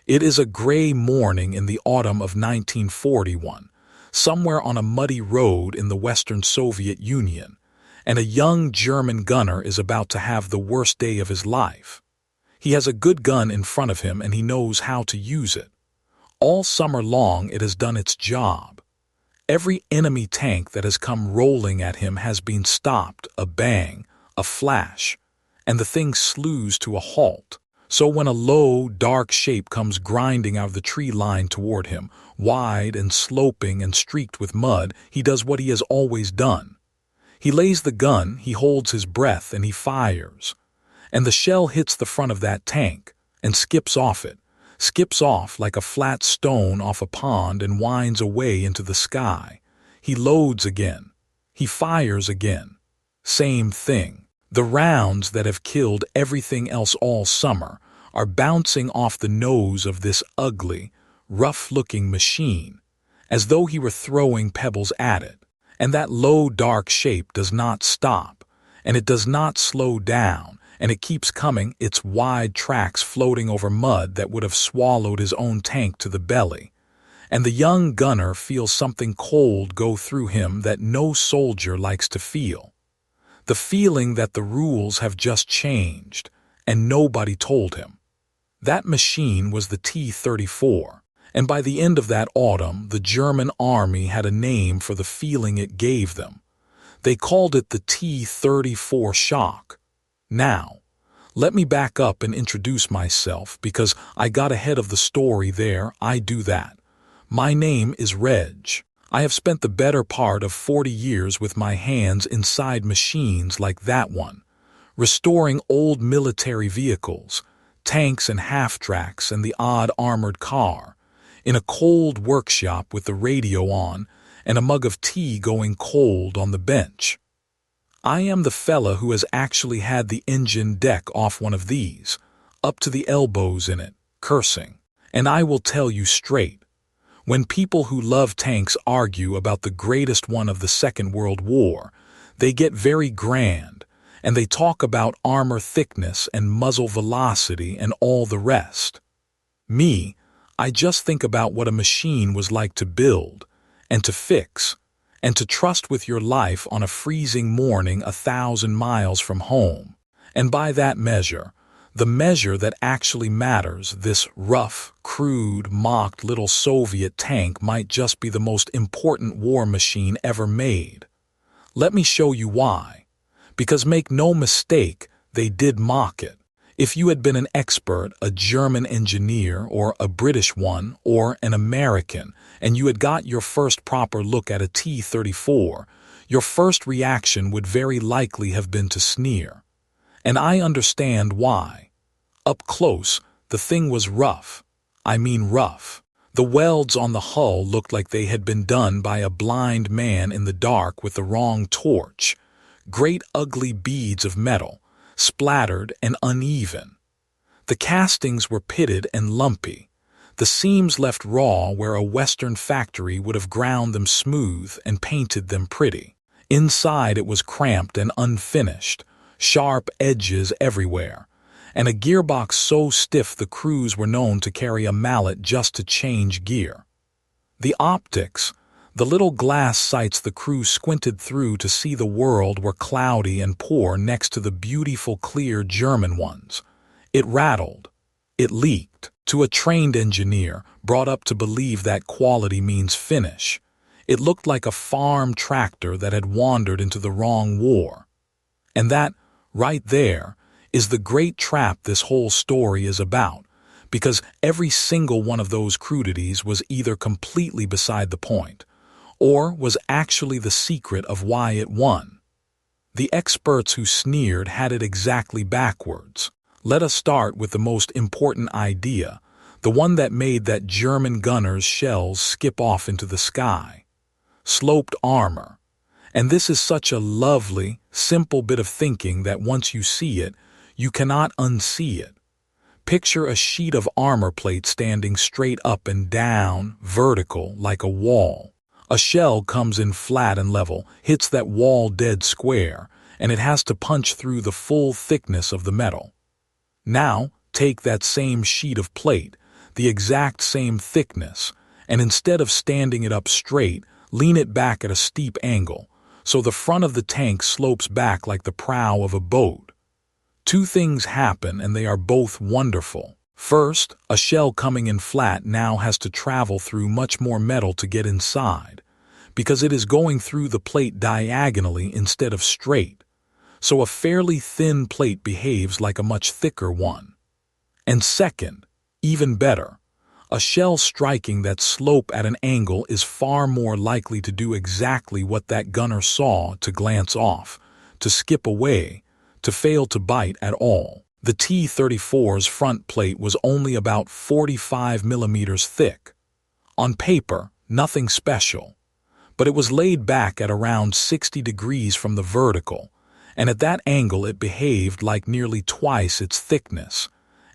It is a gray morning in the autumn of 1941, somewhere on a muddy road in the Western Soviet Union, and a young German gunner is about to have the worst day of his life. He has a good gun in front of him and he knows how to use it. All summer long it has done its job. Every enemy tank that has come rolling at him has been stopped, a bang, a flash, and the thing slews to a halt. So when a low, dark shape comes grinding out of the tree line toward him, wide and sloping and streaked with mud, he does what he has always done. He lays the gun, he holds his breath, and he fires. And the shell hits the front of that tank and skips off it, skips off like a flat stone off a pond and winds away into the sky. He loads again. He fires again. Same thing. The rounds that have killed everything else all summer are bouncing off the nose of this ugly, rough-looking machine, as though he were throwing pebbles at it. And that low, dark shape does not stop, and it does not slow down, and it keeps coming, its wide tracks floating over mud that would have swallowed his own tank to the belly. And the young gunner feels something cold go through him that no soldier likes to feel. The feeling that the rules have just changed, and nobody told him. That machine was the T-34, and by the end of that autumn, the German army had a name for the feeling it gave them. They called it the T-34 shock. Now, let me back up and introduce myself, because I got ahead of the story there. I do that. My name is Reg. I have spent the better part of 40 years with my hands inside machines like that one, restoring old military vehicles, tanks and half-tracks and the odd armored car, in a cold workshop with the radio on and a mug of tea going cold on the bench. I am the fella who has actually had the engine deck off one of these, up to the elbows in it, cursing. And I will tell you straight, when people who love tanks argue about the greatest one of the Second World War, they get very grand, and they talk about armor thickness and muzzle velocity and all the rest. Me, I just think about what a machine was like to build, and to fix, and to trust with your life on a freezing morning 1,000 miles from home. And by that measure, the measure that actually matters, this rough, crude, mocked little Soviet tank might just be the most important war machine ever made. Let me show you why. Because make no mistake, they did mock it. If you had been an expert, a German engineer, or a British one, or an American, and you had got your first proper look at a T-34, your first reaction would very likely have been to sneer. And I understand why. Up close, the thing was rough. I mean rough. The welds on the hull looked like they had been done by a blind man in the dark with the wrong torch. Great ugly beads of metal, splattered and uneven. The castings were pitted and lumpy. The seams left raw where a Western factory would have ground them smooth and painted them pretty. Inside it was cramped and unfinished, sharp edges everywhere, and a gearbox so stiff the crews were known to carry a mallet just to change gear. The optics, the little glass sights the crew squinted through to see the world, were cloudy and poor next to the beautiful clear German ones. It rattled. It leaked. To a trained engineer, brought up to believe that quality means finish, it looked like a farm tractor that had wandered into the wrong war. And that, right there, is the great trap this whole story is about, because every single one of those crudities was either completely beside the point, or was actually the secret of why it won. The experts who sneered had it exactly backwards. Let us start with the most important idea, the one that made that German gunner's shells skip off into the sky. Sloped armor. And this is such a lovely, simple bit of thinking that once you see it, you cannot unsee it. Picture a sheet of armor plate standing straight up and down, vertical, like a wall. A shell comes in flat and level, hits that wall dead square, and it has to punch through the full thickness of the metal. Now, take that same sheet of plate, the exact same thickness, and instead of standing it up straight, lean it back at a steep angle, so the front of the tank slopes back like the prow of a boat. Two things happen, and they are both wonderful. First, a shell coming in flat now has to travel through much more metal to get inside, because it is going through the plate diagonally instead of straight, so a fairly thin plate behaves like a much thicker one. And second, even better, a shell striking that slope at an angle is far more likely to do exactly what that gunner saw: to glance off, to skip away, to fail to bite at all. The T-34's front plate was only about 45 millimeters thick. On paper, nothing special, but it was laid back at around 60 degrees from the vertical, and at that angle it behaved like nearly twice its thickness,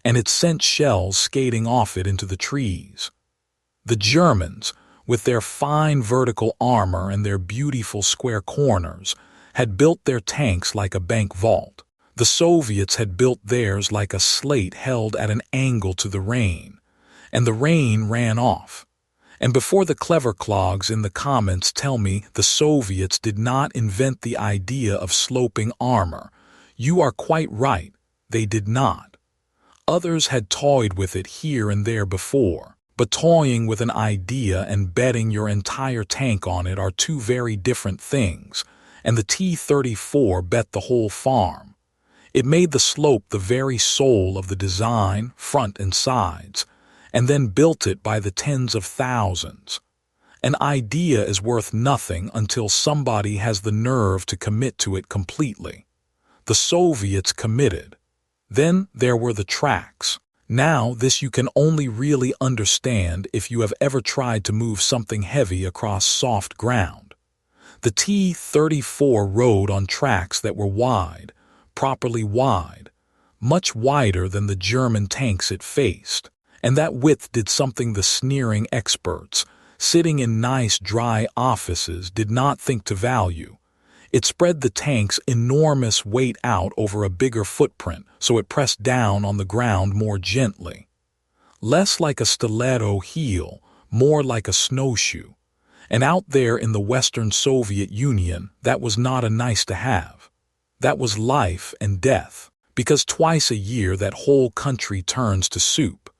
and it sent shells skating off it into the trees. The Germans, with their fine vertical armor and their beautiful square corners, had built their tanks like a bank vault. The Soviets had built theirs like a slate held at an angle to the rain, and the rain ran off. And before the clever clogs in the comments tell me the Soviets did not invent the idea of sloping armor, you are quite right, they did not. Others had toyed with it here and there before, but toying with an idea and betting your entire tank on it are two very different things, and the T-34 bet the whole farm. It made the slope the very soul of the design, front and sides, and then built it by the tens of thousands. An idea is worth nothing until somebody has the nerve to commit to it completely. The Soviets committed. Then there were the tracks. Now this you can only really understand if you have ever tried to move something heavy across soft ground. The T-34 rode on tracks that were wide, properly wide, much wider than the German tanks it faced, and that width did something the sneering experts, sitting in nice dry offices, did not think to value. It spread the tank's enormous weight out over a bigger footprint, so it pressed down on the ground more gently. Less like a stiletto heel, more like a snowshoe. And out there in the Western Soviet Union, that was not a nice to have. That was life and death, because twice a year that whole country turns to soup.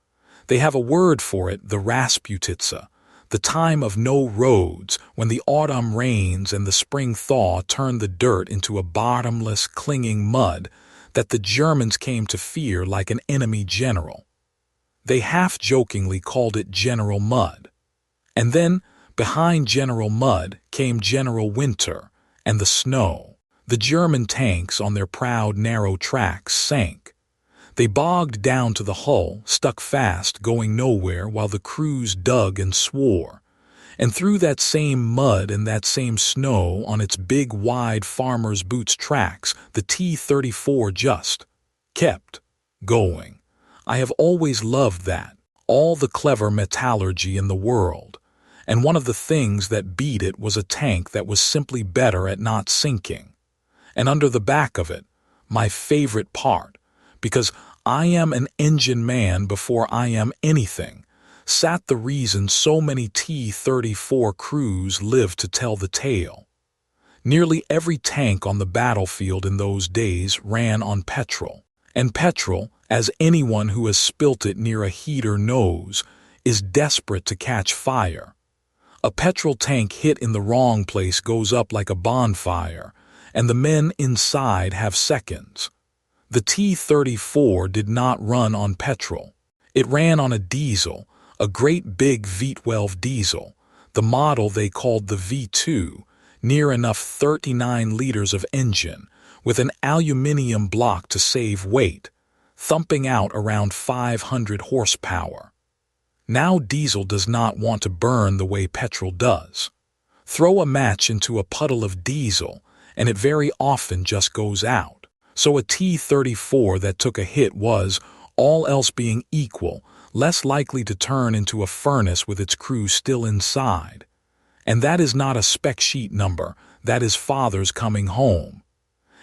They have a word for it, the Rasputitsa, the time of no roads, when the autumn rains and the spring thaw turn the dirt into a bottomless, clinging mud that the Germans came to fear like an enemy general. They half-jokingly called it General Mud. And then, behind General Mud came General Winter and the snow. The German tanks on their proud narrow tracks sank. They bogged down to the hull, stuck fast, going nowhere, while the crews dug and swore. And through that same mud and that same snow on its big, wide farmer's boots tracks, the T-34 just kept going. I have always loved that, all the clever metallurgy in the world. And one of the things that beat it was a tank that was simply better at not sinking. And under the back of it, my favorite part, because I am an engine man before I am anything, sat the reason so many T-34 crews lived to tell the tale. Nearly every tank on the battlefield in those days ran on petrol, and petrol, as anyone who has spilt it near a heater knows, is desperate to catch fire. A petrol tank hit in the wrong place goes up like a bonfire, and the men inside have seconds. The T-34 did not run on petrol. It ran on a diesel, a great big V12 diesel, the model they called the V2, near enough 39 liters of engine, with an aluminium block to save weight, thumping out around 500 horsepower. Now diesel does not want to burn the way petrol does. Throw a match into a puddle of diesel, and it very often just goes out. So a T-34 that took a hit was, all else being equal, less likely to turn into a furnace with its crew still inside. And that is not a spec sheet number, that is fathers coming home.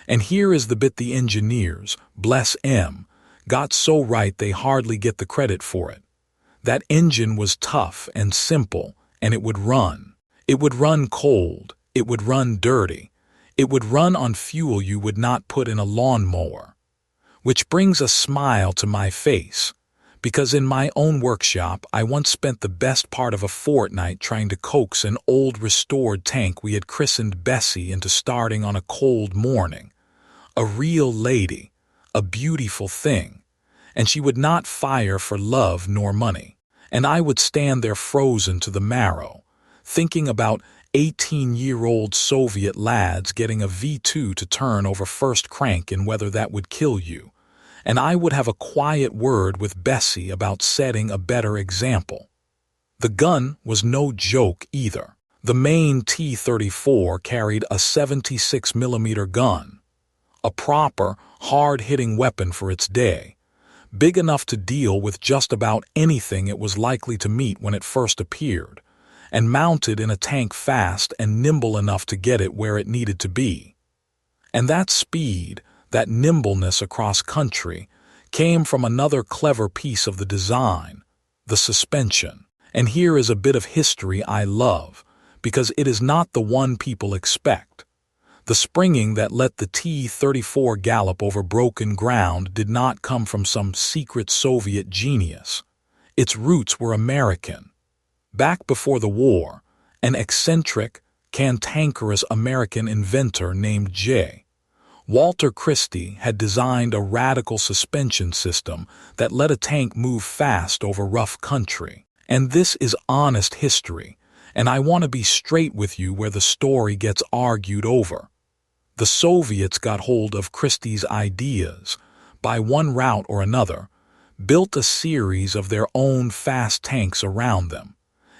And here is the bit the engineers, bless 'em, got so right they hardly get the credit for it. That engine was tough and simple, and it would run. It would run cold, it would run dirty, it would run on fuel you would not put in a lawnmower. Which brings a smile to my face, because in my own workshop I once spent the best part of a fortnight trying to coax an old restored tank we had christened Bessie into starting on a cold morning. A real lady, a beautiful thing, and she would not fire for love nor money, and I would stand there frozen to the marrow, thinking about 18-year-old Soviet lads getting a V2 to turn over first crank in whether that would kill you, and I would have a quiet word with Bessie about setting a better example. The gun was no joke either. The main T-34 carried a 76mm gun, a proper, hard-hitting weapon for its day, big enough to deal with just about anything it was likely to meet when it first appeared, and mounted in a tank fast and nimble enough to get it where it needed to be. And that speed, that nimbleness across country, came from another clever piece of the design, the suspension. And here is a bit of history I love, because it is not the one people expect. The springing that let the T-34 gallop over broken ground did not come from some secret Soviet genius. Its roots were American. Back before the war, an eccentric, cantankerous American inventor named J. Walter Christie had designed a radical suspension system that let a tank move fast over rough country. And this is honest history, and I want to be straight with you where the story gets argued over. The Soviets got hold of Christie's ideas, by one route or another, built a series of their own fast tanks around them,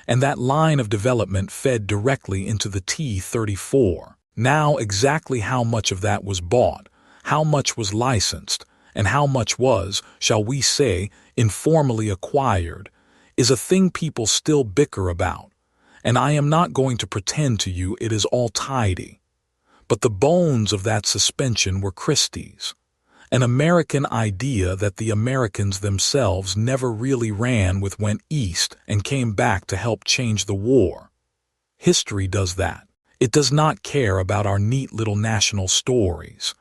and that line of development fed directly into the T-34. Now exactly how much of that was bought, how much was licensed, and how much was, shall we say, informally acquired, is a thing people still bicker about, and I am not going to pretend to you it is all tidy. But the bones of that suspension were Christie's, an American idea that the Americans themselves never really ran with, went east and came back to help change the war. History does that. It does not care about our neat little national stories.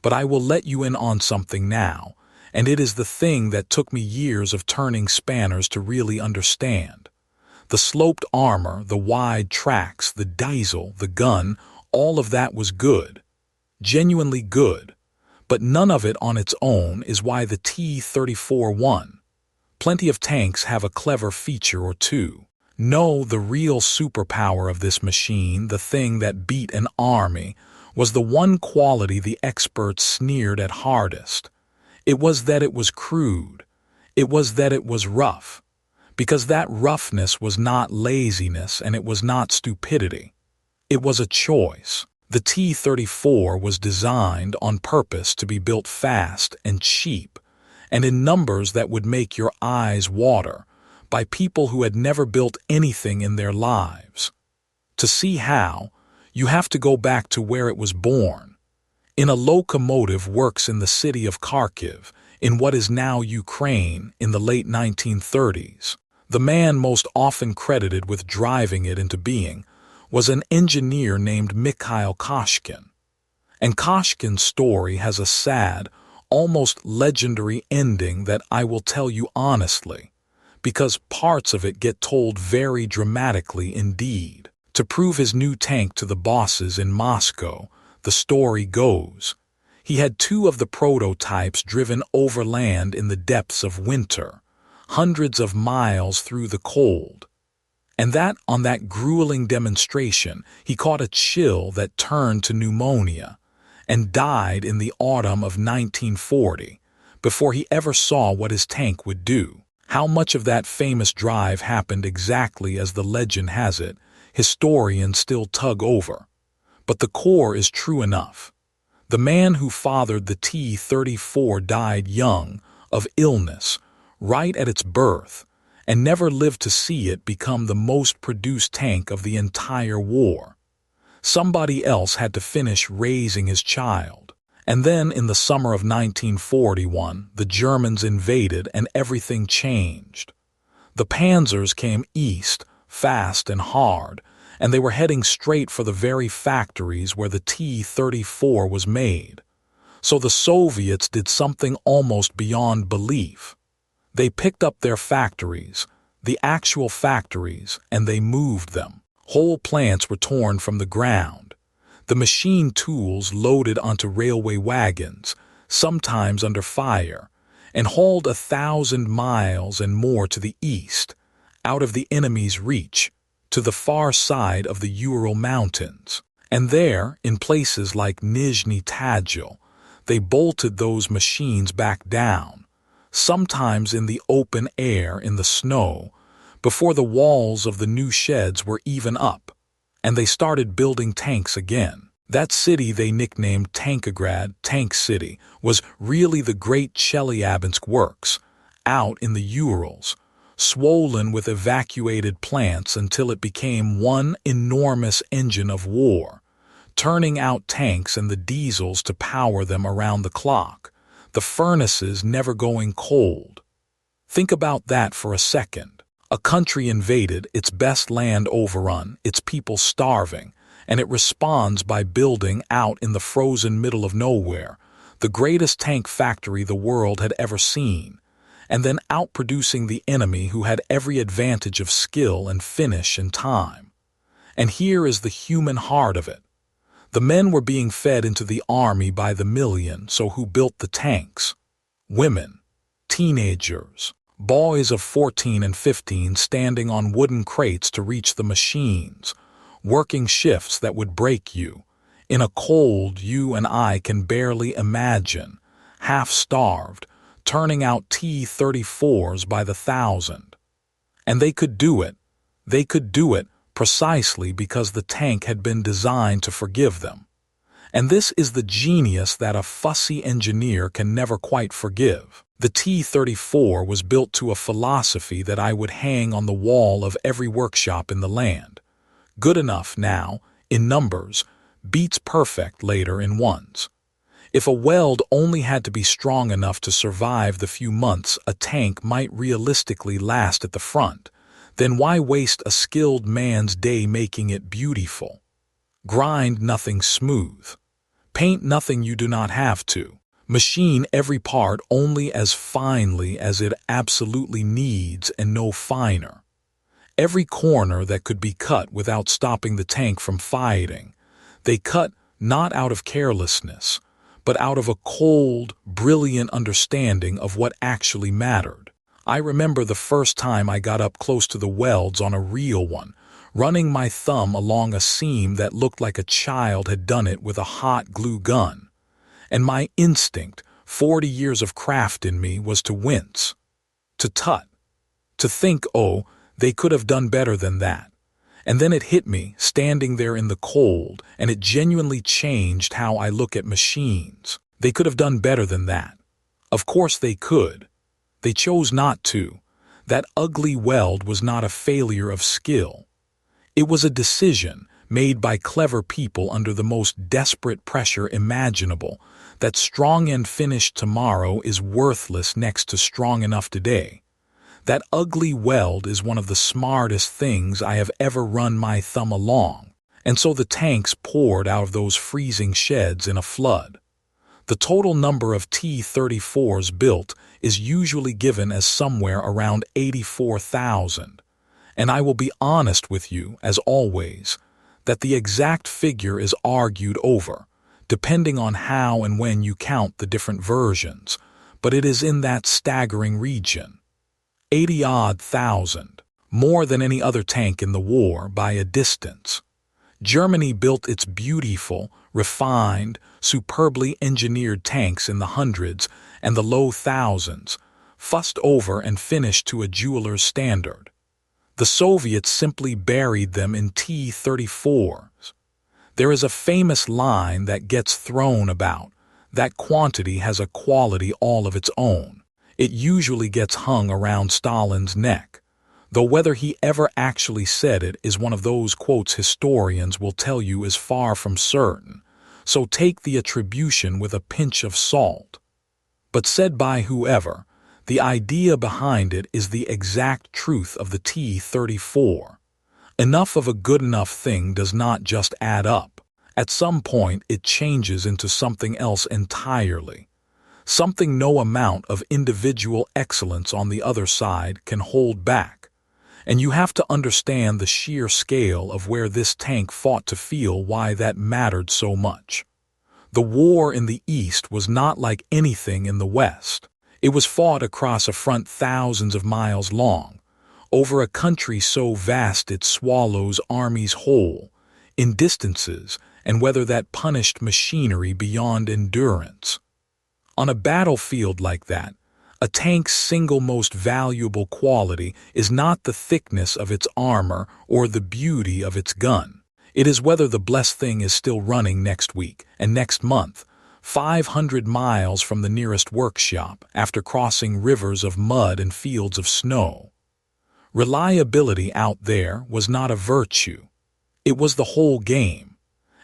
But I will let you in on something now, and it is the thing that took me years of turning spanners to really understand. The sloped armor, the wide tracks, the diesel, the gun, all of that was good, genuinely good, but none of it on its own is why the T-34 won. Plenty of tanks have a clever feature or two. No, the real superpower of this machine, the thing that beat an army, was the one quality the experts sneered at hardest. It was that it was crude. It was that it was rough. Because that roughness was not laziness and it was not stupidity. It was a choice. The T-34 was designed on purpose to be built fast and cheap, and in numbers that would make your eyes water, by people who had never built anything in their lives. To see how, you have to go back to where it was born. In a locomotive works in the city of Kharkiv, in what is now Ukraine, in the late 1930s. The man most often credited with driving it into being was an engineer named Mikhail Koshkin. And Koshkin's story has a sad, almost legendary ending that I will tell you honestly, because parts of it get told very dramatically indeed. To prove his new tank to the bosses in Moscow, the story goes, he had 2 of the prototypes driven overland in the depths of winter, hundreds of miles through the cold, and that on that grueling demonstration he caught a chill that turned to pneumonia and died in the autumn of 1940 before he ever saw what his tank would do. How much of that famous drive happened exactly as the legend has it, historians still tug over. But the core is true enough. The man who fathered the T-34 died young, of illness, right at its birth, and never lived to see it become the most produced tank of the entire war. Somebody else had to finish raising his child. And then in the summer of 1941, the Germans invaded and everything changed. The panzers came east, fast and hard, and they were heading straight for the very factories where the T-34 was made. So the Soviets did something almost beyond belief. They picked up their factories, the actual factories, and they moved them. Whole plants were torn from the ground. The machine tools loaded onto railway wagons, sometimes under fire, and hauled 1,000 miles and more to the east, out of the enemy's reach, to the far side of the Ural Mountains. And there, in places like Nizhny Tagil, they bolted those machines back down, sometimes in the open air in the snow, before the walls of the new sheds were even up, and they started building tanks again. That city they nicknamed Tankograd, Tank City, was really the great Chelyabinsk works, out in the Urals, swollen with evacuated plants until it became one enormous engine of war, turning out tanks and the diesels to power them around the clock, the furnaces never going cold. Think about that for a second. A country invaded, its best land overrun, its people starving, and it responds by building out in the frozen middle of nowhere the greatest tank factory the world had ever seen, and then outproducing the enemy who had every advantage of skill and finish and time. And here is the human heart of it. The men were being fed into the army by the million, so who built the tanks? Women, teenagers, boys of 14 and 15 standing on wooden crates to reach the machines, working shifts that would break you, in a cold you and I can barely imagine, half-starved, turning out T-34s by the thousand. And they could do it. They could do it precisely because the tank had been designed to forgive them. And this is the genius that a fussy engineer can never quite forgive. The T-34 was built to a philosophy that I would hang on the wall of every workshop in the land. Good enough now, in numbers, beats perfect later in ones. If a weld only had to be strong enough to survive the few months a tank might realistically last at the front, then why waste a skilled man's day making it beautiful? Grind nothing smooth. Paint nothing you do not have to. Machine every part only as finely as it absolutely needs and no finer. Every corner that could be cut without stopping the tank from fighting, they cut not out of carelessness, but out of a cold, brilliant understanding of what actually mattered. I remember the first time I got up close to the welds on a real one, running my thumb along a seam that looked like a child had done it with a hot glue gun. And my instinct, 40 years of craft in me, was to wince, to tut, to think, oh, they could have done better than that. And then it hit me, standing there in the cold, and it genuinely changed how I look at machines. They could have done better than that. Of course they could. They chose not to. That ugly weld was not a failure of skill. It was a decision made by clever people under the most desperate pressure imaginable, that strong and finished tomorrow is worthless next to strong enough today. That ugly weld is one of the smartest things I have ever run my thumb along, and so the tanks poured out of those freezing sheds in a flood. The total number of T-34s built is usually given as somewhere around 84,000, and I will be honest with you, as always, that the exact figure is argued over, depending on how and when you count the different versions, but it is in that staggering region. 80-odd thousand, more than any other tank in the war by a distance. Germany built its beautiful, refined, superbly engineered tanks in the hundreds and the low thousands, fussed over and finished to a jeweler's standard. The Soviets simply buried them in T-34s. There is a famous line that gets thrown about, that quantity has a quality all of its own. It usually gets hung around Stalin's neck, though whether he ever actually said it is one of those quotes historians will tell you is far from certain, so take the attribution with a pinch of salt. But said by whoever, The idea behind it is the exact truth of the T-34. Enough of a good enough thing does not just add up. At some point, it changes into something else entirely. Something no amount of individual excellence on the other side can hold back. And you have to understand the sheer scale of where this tank fought to feel why that mattered so much. The war in the East was not like anything in the West. It was fought across a front thousands of miles long, over a country so vast it swallows armies whole, in distances and weather that punished machinery beyond endurance. On a battlefield like that, a tank's single most valuable quality is not the thickness of its armor or the beauty of its gun. It is whether the blessed thing is still running next week and next month, 500 miles from the nearest workshop after crossing rivers of mud and fields of snow. Reliability out there was not a virtue. It was the whole game.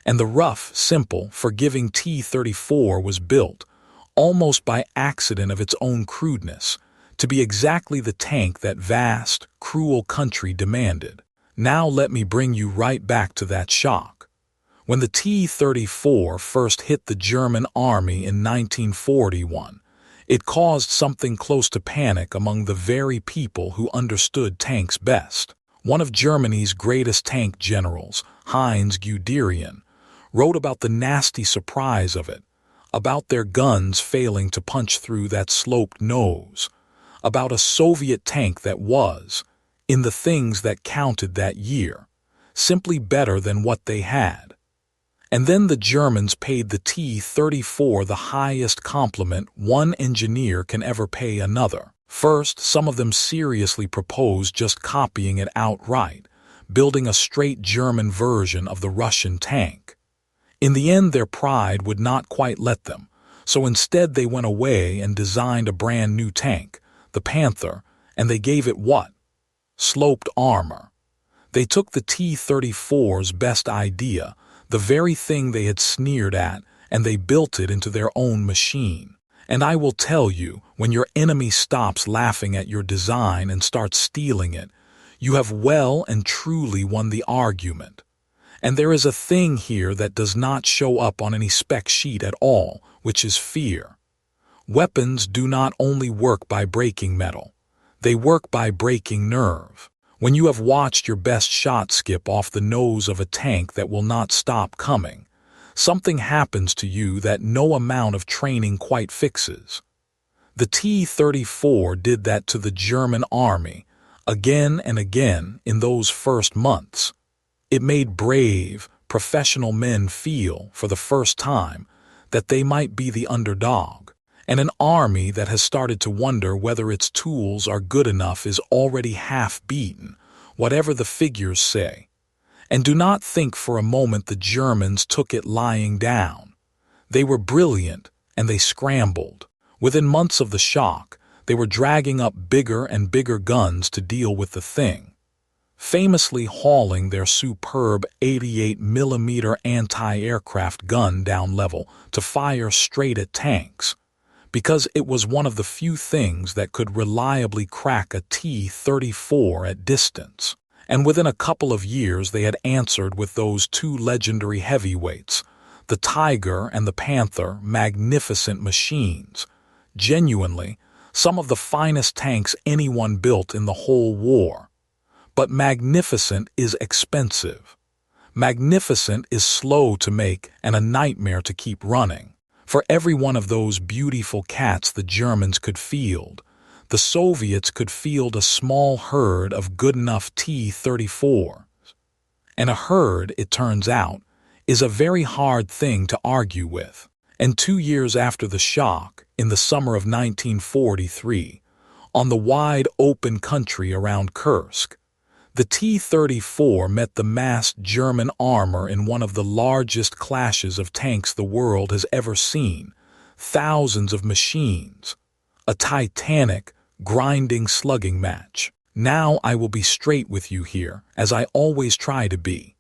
And the rough, simple, forgiving T-34 was built, almost by accident of its own crudeness, to be exactly the tank that vast, cruel country demanded. Now let me bring you right back to that shock. When the T-34 first hit the German army in 1941, it caused something close to panic among the very people who understood tanks best. One of Germany's greatest tank generals, Heinz Guderian, wrote about the nasty surprise of it, about their guns failing to punch through that sloped nose, about a Soviet tank that was, in the things that counted that year, simply better than what they had. And then the Germans paid the T-34 the highest compliment one engineer can ever pay another. First, some of them seriously proposed just copying it outright, building a straight German version of the Russian tank. In the end, their pride would not quite let them, so instead they went away and designed a brand new tank, the Panther, and they gave it what? Sloped armor. They took the T-34's best idea, the very thing they had sneered at, and they built it into their own machine. And I will tell you, when your enemy stops laughing at your design and starts stealing it, you have well and truly won the argument. And there is a thing here that does not show up on any spec sheet at all, which is fear. Weapons do not only work by breaking metal. They work by breaking nerve. When you have watched your best shot skip off the nose of a tank that will not stop coming, something happens to you that no amount of training quite fixes. The T-34 did that to the German army, again and again in those first months. It made brave, professional men feel, for the first time, that they might be the underdog. And an army that has started to wonder whether its tools are good enough is already half beaten, whatever the figures say. And do not think for a moment the Germans took it lying down. They were brilliant, and they scrambled. Within months of the shock, they were dragging up bigger and bigger guns to deal with the thing, famously hauling their superb 88mm anti-aircraft gun down level to fire straight at tanks, because it was one of the few things that could reliably crack a T-34 at distance. And within a couple of years they had answered with those two legendary heavyweights, the Tiger and the Panther, magnificent machines. Genuinely, some of the finest tanks anyone built in the whole war. But magnificent is expensive. Magnificent is slow to make and a nightmare to keep running. For every one of those beautiful cats the Germans could field, the Soviets could field a small herd of good-enough T-34s. And a herd, it turns out, is a very hard thing to argue with. And 2 years after the shock, in the summer of 1943, on the wide open country around Kursk, the T-34 met the massed German armor in one of the largest clashes of tanks the world has ever seen. Thousands of machines. A titanic, grinding slugging match. Now I will be straight with you here, as I always try to be.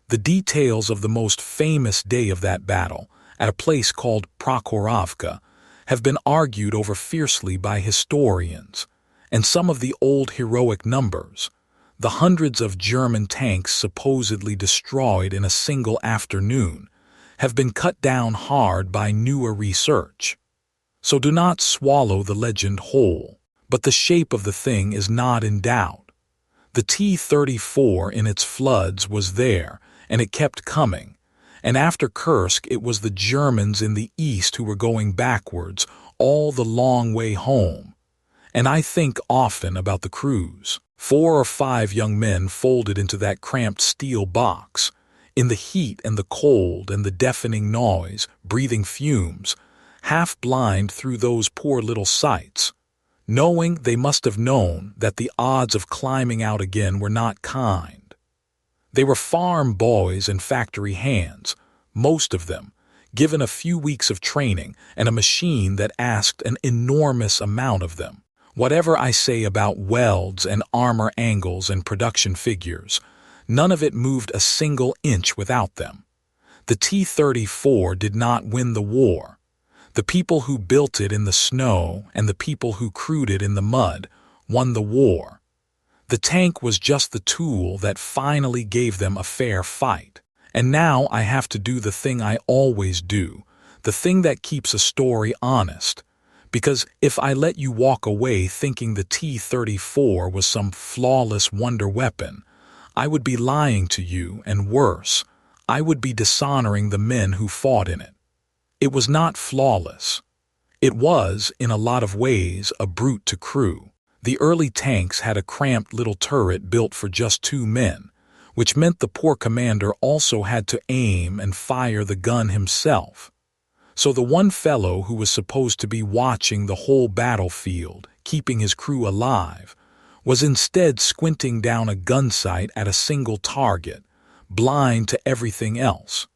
The details of the most famous day of that battle, at a place called Prokhorovka, have been argued over fiercely by historians, and some of the old heroic numbers, the hundreds of German tanks supposedly destroyed in a single afternoon, have been cut down hard by newer research. So do not swallow the legend whole, but the shape of the thing is not in doubt. The T-34 in its floods was there, and it kept coming, and after Kursk it was the Germans in the east who were going backwards all the long way home. And I think often about the crews. 4 or 5 young men folded into that cramped steel box, in the heat and the cold and the deafening noise, breathing fumes, half blind through those poor little sights, knowing they must have known that the odds of climbing out again were not kind. They were farm boys and factory hands, most of them, given a few weeks of training and a machine that asked an enormous amount of them. Whatever I say about welds and armor angles and production figures, none of it moved a single inch without them. The T-34 did not win the war. The people who built it in the snow and the people who crewed it in the mud won the war. The tank was just the tool that finally gave them a fair fight. And now I have to do the thing I always do, the thing that keeps a story honest. Because if I let you walk away thinking the T-34 was some flawless wonder weapon, I would be lying to you, and worse, I would be dishonoring the men who fought in it. It was not flawless. It was, in a lot of ways, a brute to crew. The early tanks had a cramped little turret built for just 2 men, which meant the poor commander also had to aim and fire the gun himself. So the one fellow who was supposed to be watching the whole battlefield, keeping his crew alive, was instead squinting down a gun sight at a single target, blind to everything else.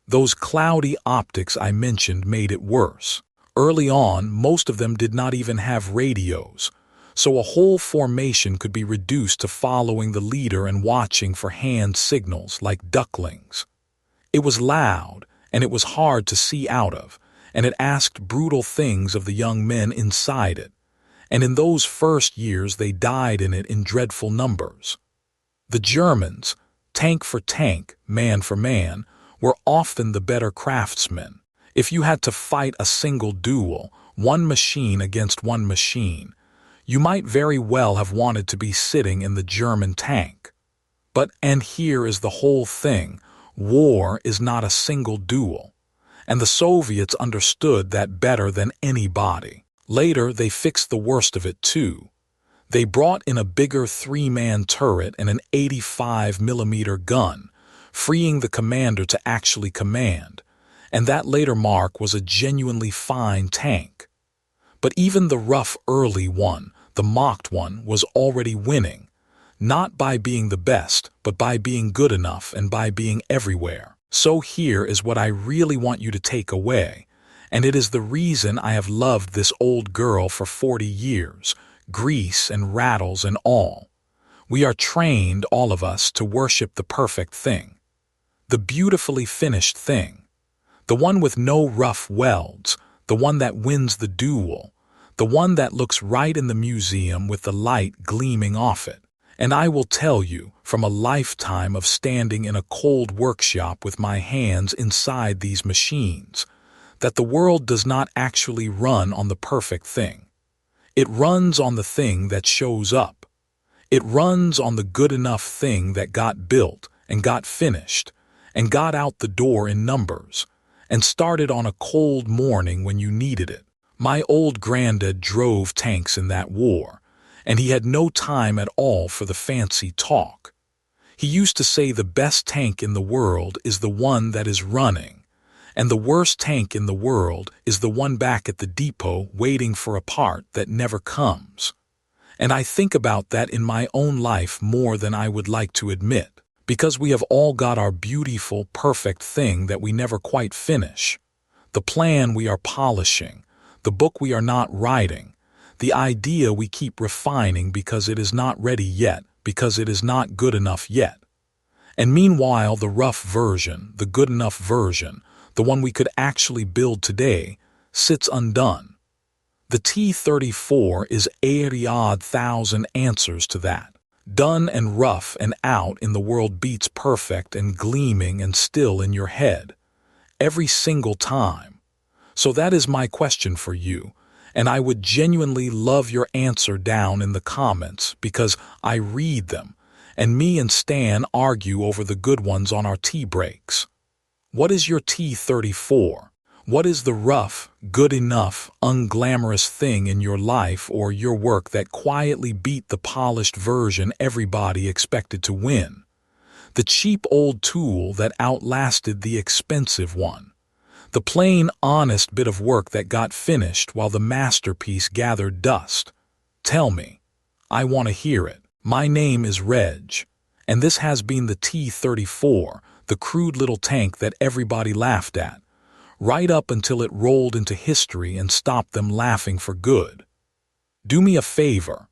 Those cloudy optics I mentioned made it worse. Early on, most of them did not even have radios, so a whole formation could be reduced to following the leader and watching for hand signals like ducklings. It was loud, and it was hard to see out of, and it asked brutal things of the young men inside it, and in those first years they died in it in dreadful numbers. The Germans, tank for tank, man for man, were often the better craftsmen. If you had to fight a single duel, one machine against one machine, you might very well have wanted to be sitting in the German tank. But, and here is the whole thing, war is not a single duel, and the Soviets understood that better than anybody. Later, they fixed the worst of it too. They brought in a bigger 3-man turret and an 85mm gun, freeing the commander to actually command, and that later mark was a genuinely fine tank. But even the rough early one, the mocked one, was already winning, not by being the best, but by being good enough and by being everywhere. So here is what I really want you to take away, and it is the reason I have loved this old girl for 40 years, grease and rattles and all. We are trained, all of us, to worship the perfect thing, the beautifully finished thing, the one with no rough welds, the one that wins the duel, the one that looks right in the museum with the light gleaming off it. And I will tell you, from a lifetime of standing in a cold workshop with my hands inside these machines, that the world does not actually run on the perfect thing. It runs on the thing that shows up. It runs on the good enough thing that got built and got finished and got out the door in numbers and started on a cold morning when you needed it. My old granddad drove tanks in that war, and he had no time at all for the fancy talk. He used to say the best tank in the world is the one that is running, and the worst tank in the world is the one back at the depot waiting for a part that never comes. And I think about that in my own life more than I would like to admit, because we have all got our beautiful, perfect thing that we never quite finish, the plan we are polishing, the book we are not writing, the idea we keep refining because it is not ready yet, because it is not good enough yet. And meanwhile, the rough version, the good enough version, the one we could actually build today, sits undone. The T-34 is 80,000 answers to that. Done and rough and out in the world beats perfect and gleaming and still in your head. Every single time. So that is my question for you, and I would genuinely love your answer down in the comments because I read them, and me and Stan argue over the good ones on our tea breaks. What is your T-34? What is the rough, good enough, unglamorous thing in your life or your work that quietly beat the polished version everybody expected to win? The cheap old tool that outlasted the expensive one. The plain, honest bit of work that got finished while the masterpiece gathered dust. Tell me. I want to hear it. My name is Reg, and this has been the T-34, the crude little tank that everybody laughed at, right up until it rolled into history and stopped them laughing for good. Do me a favor.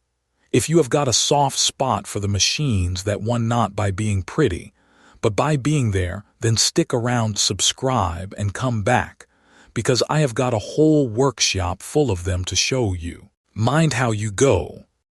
If you have got a soft spot for the machines that won not by being pretty, but by being there, then stick around, subscribe, and come back, because I have got a whole workshop full of them to show you. Mind how you go.